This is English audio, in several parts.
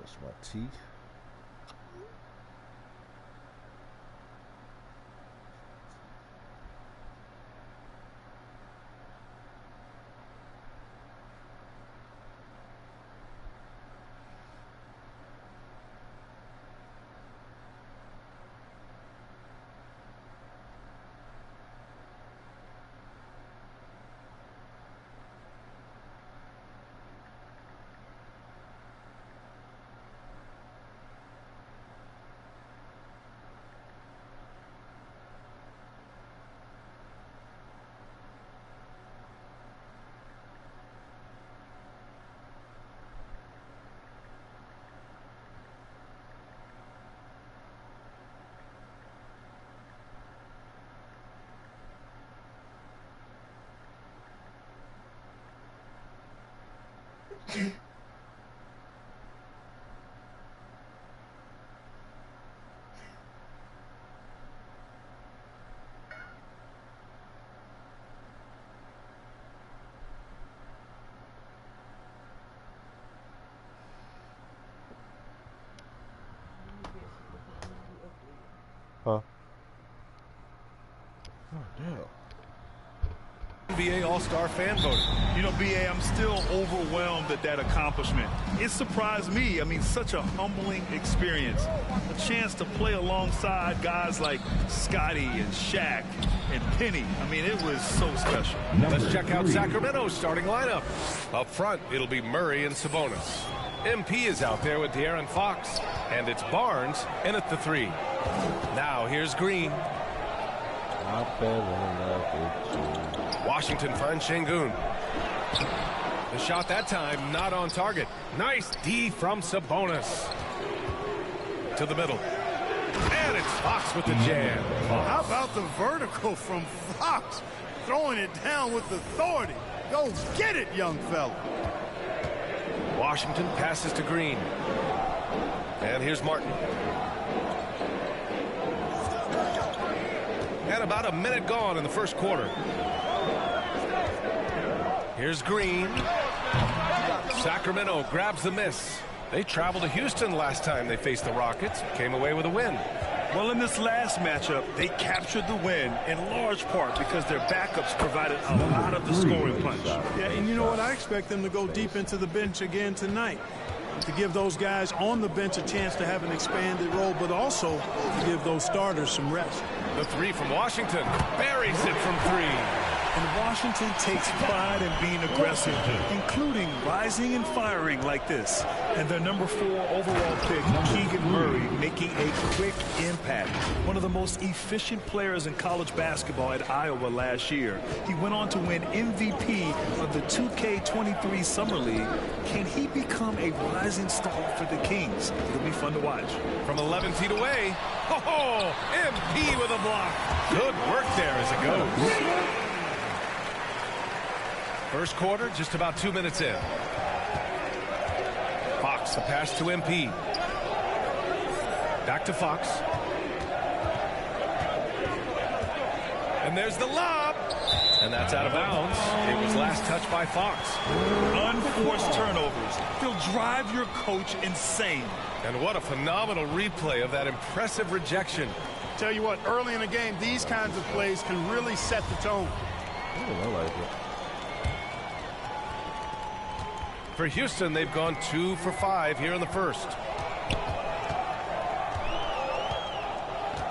Brush my teeth. Huh? Oh, damn. NBA All-Star fan voting. You know, BA, I'm still overwhelmed at that accomplishment. It surprised me. I mean, such a humbling experience. A chance to play alongside guys like Scotty and Shaq and Penny. I mean, it was so special. Let's check out Sacramento's starting lineup. Up front, it'll be Murray and Sabonis. MP is out there with De'Aaron Fox. And it's Barnes in at the 3. Now here's Green. I fell in love with you. Washington finds Şengün. The shot that time not on target. Nice D from Sabonis. To the middle. And it's Fox with the jam. How about the vertical from Fox? Throwing it down with authority. Go get it, young fella. Washington passes to Green. And here's Martin. And about a minute gone in the first quarter. Here's Green. Sacramento grabs the miss. They traveled to Houston last time they faced the Rockets. Came away with a win. Well, in this last matchup, they captured the win in large part because their backups provided a lot of the scoring punch. Yeah, and you know what? I expect them to go deep into the bench again tonight, to give those guys on the bench a chance to have an expanded role, but also to give those starters some rest. The 3 from Washington. Buries it from 3. And Washington takes pride in being aggressive, including rising and firing like this. And their number 4 overall pick, Keegan Murray, making a quick impact. One of the most efficient players in college basketball at Iowa last year. He went on to win MVP of the 2K23 Summer League. Can he become a rising star for the Kings? It'll be fun to watch. From 11 feet away. Oh, MP with a block. Good work there as it goes. First quarter, just about 2 minutes in. Fox, a pass to MP. Back to Fox. And there's the lob. And that's out of bounds. It was last touched by Fox. Unforced turnovers. They'll drive your coach insane. And what a phenomenal replay of that impressive rejection. Tell you what, early in the game, these kinds of plays can really set the tone. I like it. For Houston, they've gone 2 for 5 here in the first.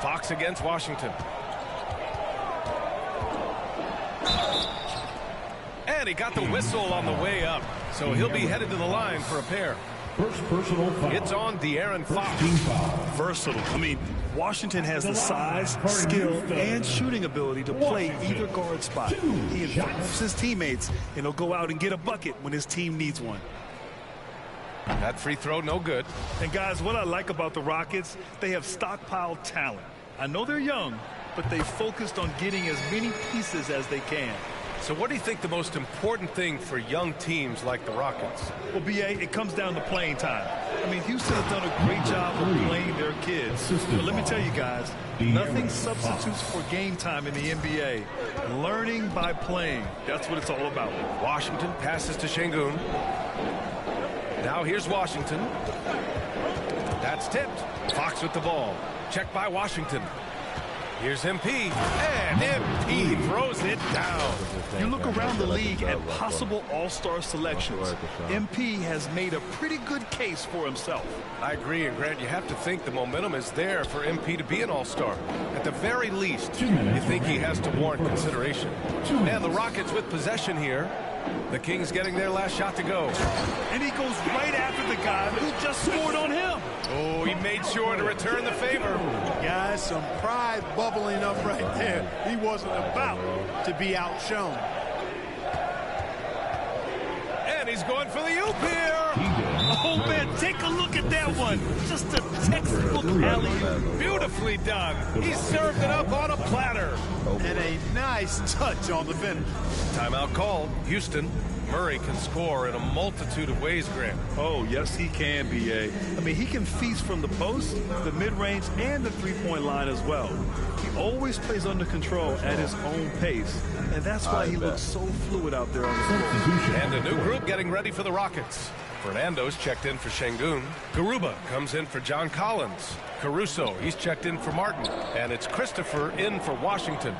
Fox against Washington. And he got the whistle on the way up, so he'll be headed to the line for a pair. First personal foul. It's on De'Aaron Fox. Versatile. I mean, Washington has the size, skill, and shooting ability to play either guard spot. He involves his teammates, and he'll go out and get a bucket when his team needs one. That free throw, no good. And guys, what I like about the Rockets, they have stockpiled talent. I know they're young, but they focused on getting as many pieces as they can. So what do you think the most important thing for young teams like the Rockets? Well, BA, it comes down to playing time. I mean, Houston has done a great job of playing their kids. But let me tell you guys, nothing substitutes for game time in the NBA. Learning by playing. That's what it's all about. Washington passes to Şengün. Now here's Washington. That's tipped. Fox with the ball. Checked by Washington. Here's MP, and MP throws it down. You look around the league at possible all-star selections. MP has made a pretty good case for himself. I agree, and Grant, you have to think the momentum is there for MP to be an all-star. At the very least, you think he has to warrant consideration. And the Rockets with possession here. The Kings getting their last shot to go. And he goes right after the guy who just scored on him. Oh, he made sure to return the favor. Guys, some pride bubbling up right there. He wasn't about to be outshone. And he's going for the oop here. Oh, man, take a look at that one. Just a textbook alley-oop. Beautifully done. He served it up on a platter. And a nice touch on the finish. Timeout called. Houston. Murray can score in a multitude of ways, Grant. Oh, yes, he can, B.A. I mean, he can feast from the post, the mid-range, and the three-point line as well. He always plays under control at his own pace, and that's why he looks so fluid out there on the floor. And a new group getting ready for the Rockets. Fernando's checked in for Şengün. Garuba comes in for John Collins. Caruso, he's checked in for Martin. And it's Christopher in for Washington.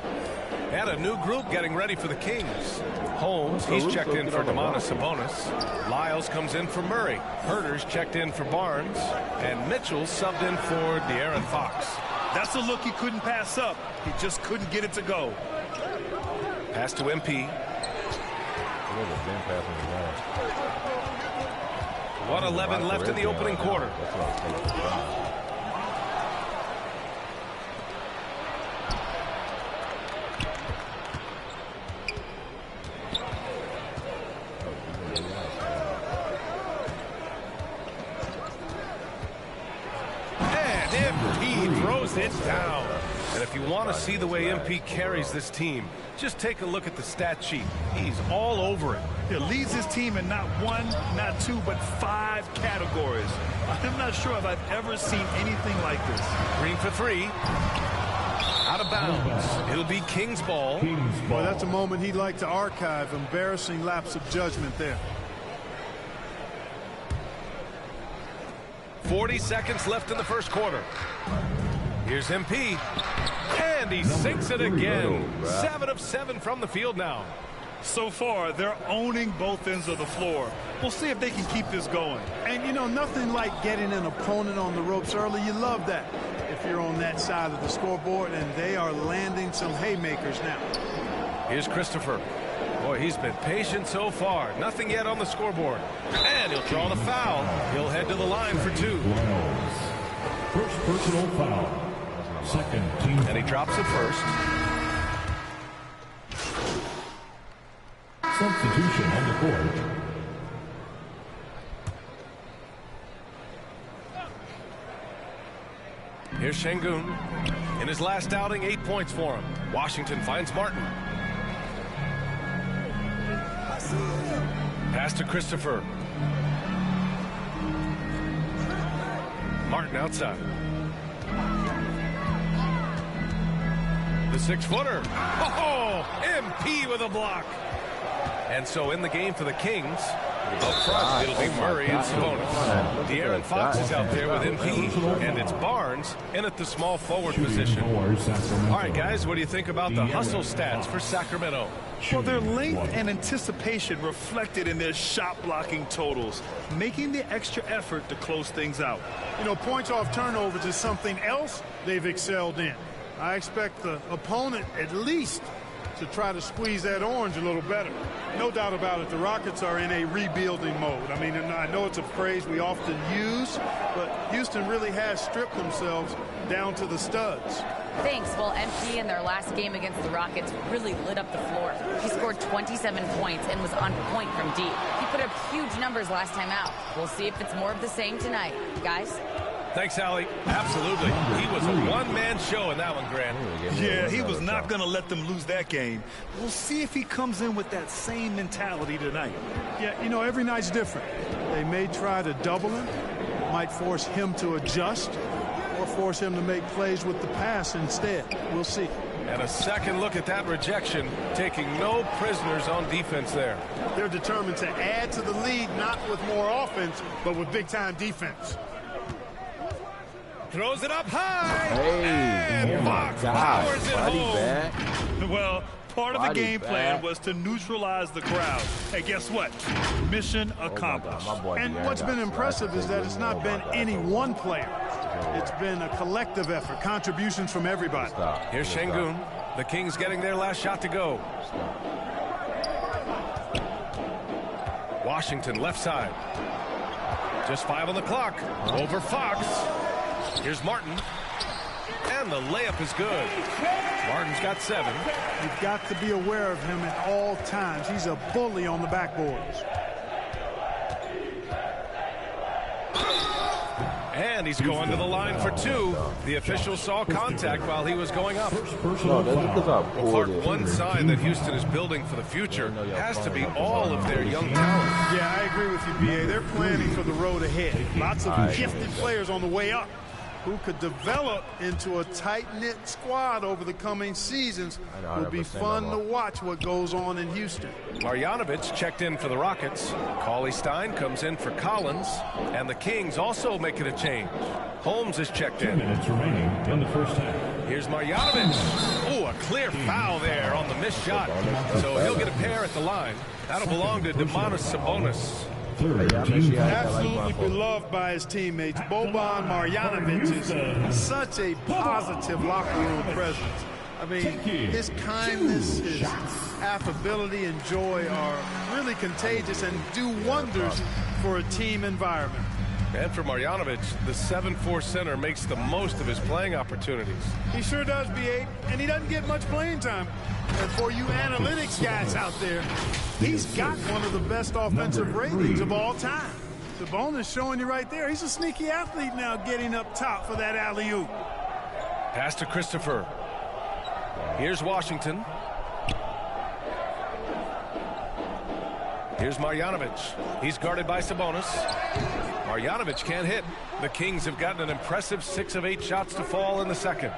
And a new group getting ready for the Kings. Holmes, he's checked in for Domantas Sabonis. Lyles comes in for Murray. Herter's checked in for Barnes. And Mitchell's subbed in for De'Aaron Fox. That's a look he couldn't pass up. He just couldn't get it to go. Pass to MP. 1:11 left in the opening quarter. And MP throws it down. And if you want to see the way MP carries this team, just take a look at the stat sheet. He's all over it. He leads his team in not one, not two, but 5 categories. I'm not sure if I've ever seen anything like this. Green for 3. Out of bounds. It'll be Kings ball. Boy, that's a moment he'd like to archive. Embarrassing lapse of judgment there. 40 seconds left in the first quarter. Here's MP. And he sinks it again. 7 of 7 from the field now. So far, they're owning both ends of the floor. We'll see if they can keep this going. And, you know, nothing like getting an opponent on the ropes early. You love that if you're on that side of the scoreboard, and they are landing some haymakers now. Here's Christopher. Boy, he's been patient so far. Nothing yet on the scoreboard. And he'll draw the foul. He'll head to the line for 2. First personal foul. Second team. And he drops it first. Substitution on the court. Here's Şengün. In his last outing, 8 points for him. Washington finds Martin. Pass to Christopher. Martin outside. The 6-footer. Oh, MP with a block. And so in the game for the Kings, up front, it'll be Murray and Sabonis. De'Aaron Fox is out there with MP, and it's Barnes in at the small forward position. All right, guys, what do you think about the hustle stats for Sacramento? Well, their length and anticipation reflected in their shot blocking totals, making the extra effort to close things out. You know, points off turnovers is something else they've excelled in. I expect the opponent at least to try to squeeze that orange a little better. No doubt about it, the Rockets are in a rebuilding mode. I mean, I know it's a phrase we often use, but Houston really has stripped themselves down to the studs. Thanks. Well, MP in their last game against the Rockets really lit up the floor. He scored 27 points and was on point from deep. He put up huge numbers last time out. We'll see if it's more of the same tonight. Guys? Thanks, Allie. Absolutely. He was a one-man show in that one, Grant. Yeah, he was not going to let them lose that game. We'll see if he comes in with that same mentality tonight. Yeah, you know, every night's different. They may try to double him, might force him to adjust, or force him to make plays with the pass instead. We'll see. And a second look at that rejection, taking no prisoners on defense there. They're determined to add to the lead, not with more offense, but with big-time defense. Throws it up high. Hey, and Fox powers it home. Well, part of the game plan was to neutralize the crowd. Hey, guess what? Mission accomplished. And what's been impressive is that it's not been any one player. It's been a collective effort, contributions from everybody. Here's Şengün. The Kings getting their last shot to go. Washington left side. Just 5 on the clock. Over Fox. Here's Martin. And the layup is good. Martin's got 7. You've got to be aware of him at all times. He's a bully on the backboards. And he's going to the line for 2. The official saw contact while he was going up. Clark, one sign that Houston is building for the future has to be all of their young talent. Yeah, I agree with you, B.A. They're planning for the road ahead. Lots of gifted players on the way up who could develop into a tight-knit squad over the coming seasons. It will be fun to watch what goes on in Houston. Marjanovic checked in for the Rockets. Cauley Stein comes in for Collins. And the Kings also making a change. Holmes is checked in. 2 minutes remaining in the first half. Here's Marjanovic. Oh, a clear foul there on the missed shot. So he'll get a pair at the line. That'll belong to Domantas Sabonis. Absolutely beloved by his teammates. Boban Marjanovic is such a positive locker room presence. I mean, his kindness, his affability and joy are really contagious and do wonders for a team environment. And for Marjanovic, the 7'4" center makes the most of his playing opportunities. He sure does, B.A., and he doesn't get much playing time. And for you analytics guys out there, he's got one of the best offensive ratings of all time. Sabonis showing you right there. He's a sneaky athlete now getting up top for that alley-oop. Pass to Christopher. Here's Washington. Here's Marjanovic. He's guarded by Sabonis. Marjanovic can't hit. The Kings have gotten an impressive 6 of 8 shots to fall in the second.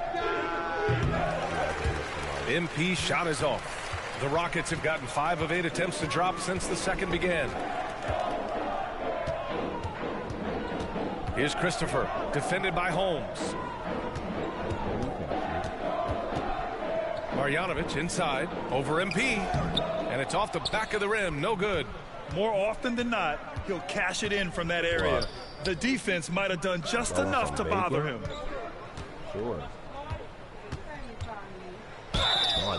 MP shot is off. The Rockets have gotten 5 of 8 attempts to drop since the second began. Here's Christopher, defended by Holmes. Marjanovic inside, over MP. And it's off the back of the rim, no good. More often than not, he'll cash it in from that area. The defense might have done just enough to bother him. Sure.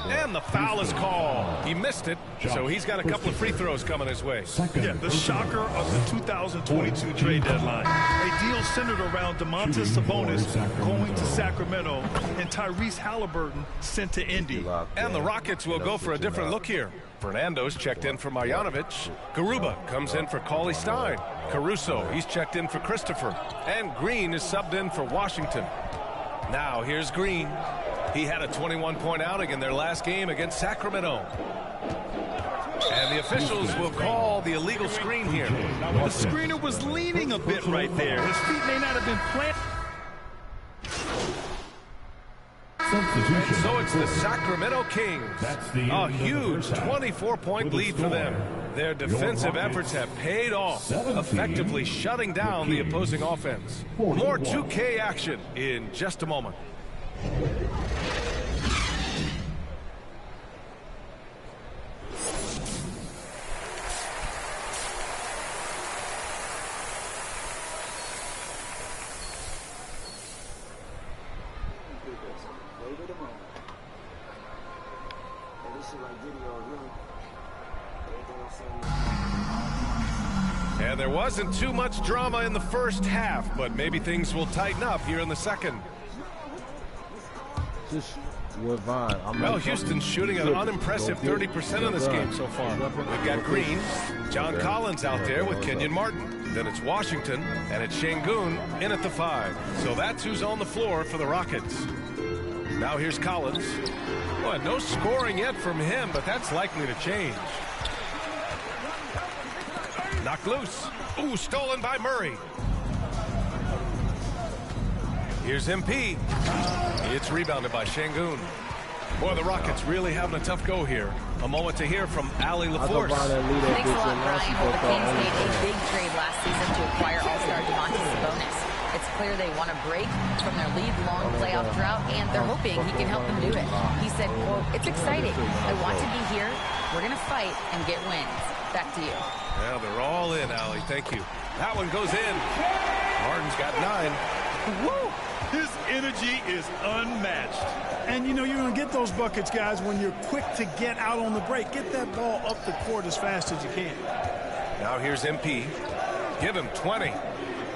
And the foul is called. He missed it, so he's got a couple of free throws coming his way. Yeah, the shocker of the 2022 trade deadline. A deal centered around Domantas Sabonis going to Sacramento and Tyrese Halliburton sent to Indy. And the Rockets will go for a different look here. Fernando's checked in for Marjanovic. Garuba comes in for Cauley Stein. Caruso, he's checked in for Christopher. And Green is subbed in for Washington. Now here's Green. He had a 21-point outing in their last game against Sacramento. And the officials will call the illegal screen here. The screener was leaning a bit right there. His feet may not have been planted. And so it's the Sacramento Kings. A huge 24-point lead for them. Their defensive efforts have paid off, effectively shutting down the opposing offense. More 2K action in just a moment. And there wasn't too much drama in the first half, but maybe things will tighten up here in the second. Well, Houston's shooting an unimpressive 30% in this game so far. We've got Green, John Collins out there with Kenyon Martin. Then it's Washington, and it's Şengün in at the 5. So that's who's on the floor for the Rockets. Now here's Collins. Well, no scoring yet from him, but that's likely to change. Knocked loose. Ooh, stolen by Murray. Here's MP. It's rebounded by Şengün. Boy, the Rockets really having a tough go here. A moment to hear from Allie LaForce. Thanks a lot, Brian. Well, the Kings made a big trade last season to acquire All-Star Sabonis. It's clear they want to break from their league-long playoff drought, and they're hoping he can help them do it. He said, quote, "It's exciting. I want to be here. We're going to fight and get wins." Back to you. Yeah, they're all in, Allie. Thank you. That one goes in. Harden's got 9. Woo! His energy is unmatched. And, you know, you're going to get those buckets, guys, when you're quick to get out on the break. Get that ball up the court as fast as you can. Now here's MP. Give him 20.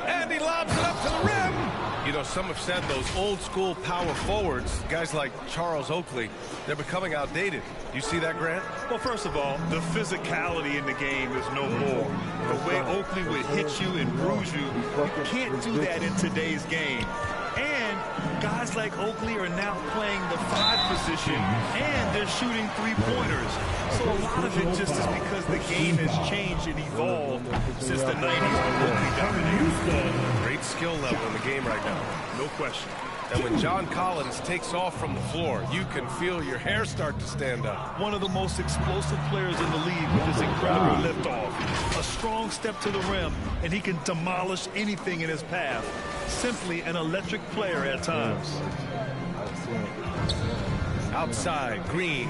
And he lobs it up to the rim. You know, some have said those old-school power forwards, guys like Charles Oakley, they're becoming outdated. You see that, Grant? Well, first of all, the physicality in the game is no more. The way Oakley would hit you and bruise you, you can't do that in today's game. And guys like Oakley are now playing the 5 position, and they're shooting 3-pointers. So a lot of it just is because the game has changed and evolved since the 90s when Oakley dominated. Great skill level in the game right now. No question. And when John Collins takes off from the floor, you can feel your hair start to stand up. One of the most explosive players in the league with his incredible liftoff. A strong step to the rim, and he can demolish anything in his path. Simply an electric player at times. Outside, Green.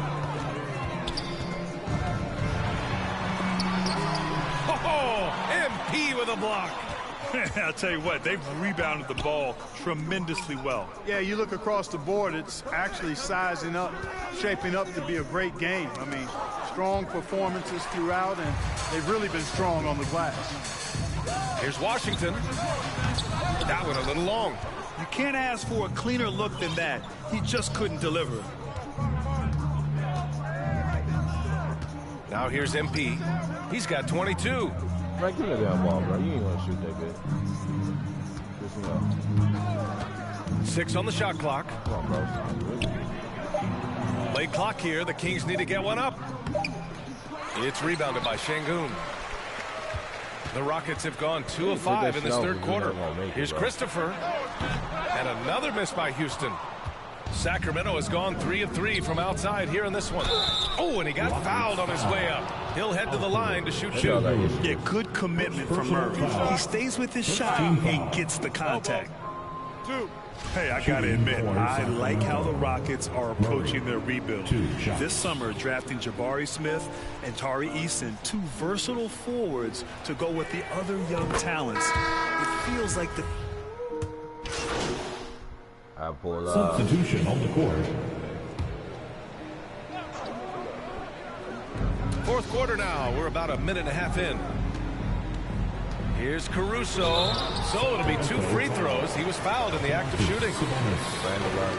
Oh, MP with a block. I'll tell you what, they've rebounded the ball tremendously well. Yeah, you look across the board, it's actually sizing up, shaping up to be a great game. I mean, strong performances throughout, and they've really been strong on the glass. Here's Washington. That one a little long. You can't ask for a cleaner look than that. He just couldn't deliver. Now here's MP. He's got 22. Right, give me that ball, bro. You ain't gonna shoot that good. Just, you know. 6 on the shot clock. Come on, bro. Late clock here. The Kings need to get one up. It's rebounded by Şengün. The Rockets have gone 2 of 5 in this third quarter. Here's Christopher. And another miss by Houston. Sacramento has gone 3 of 3 from outside here in this one. Oh, and he got fouled on his way up. He'll head to the line to shoot 2. Yeah, good commitment from Murray. He stays with his shot and gets the contact. 2. Hey, I gotta admit, I like how the Rockets are approaching their rebuild. This summer, drafting Jabari Smith and Tari Eason, 2 versatile forwards to go with the other young talents. It feels like the... Substitution on the court. Fourth quarter now. We're about a minute and a half in. Here's Caruso. So it'll be 2 free throws. He was fouled in the act of shooting.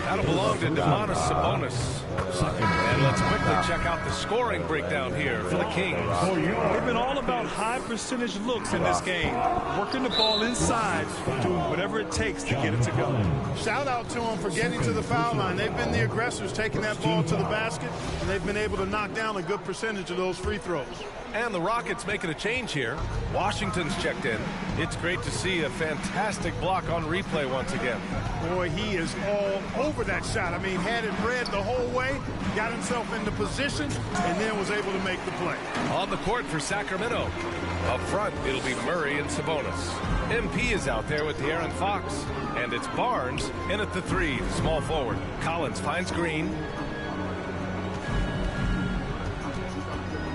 That'll belong to Sabonis. And let's quickly check out the scoring breakdown here for the Kings. They've been all about high percentage looks in this game. Working the ball inside, doing whatever it takes to get it to go. Shout out to them for getting to the foul line. They've been the aggressors, taking that ball to the basket, and they've been able to knock down a good percentage of those free throws. And the Rockets making a change here. Washington's checked in. It's great to see a fantastic block on replay once again. Boy, he is all over that shot. I mean, had it read the whole way, got himself into position, and then was able to make the play. On the court for Sacramento. Up front, it'll be Murray and Sabonis. MP is out there with De'Aaron Fox. And it's Barnes in at the 3, the small forward. Collins finds Green.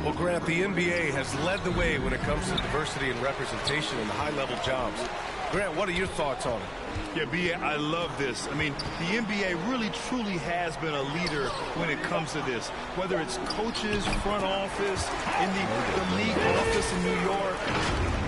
Well, Grant, the NBA has led the way when it comes to diversity and representation in the high-level jobs. Grant, what are your thoughts on it? Yeah, B.A., I love this. I mean, the NBA really, truly has been a leader when it comes to this. Whether it's coaches, front office, in the league office in New York,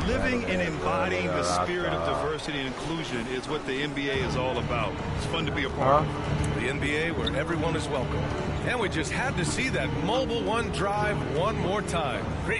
living and embodying the spirit of diversity and inclusion is what the NBA is all about. It's fun to be a part of. The NBA where everyone is welcome. And we just had to see that Mobile One drive one more time. Great.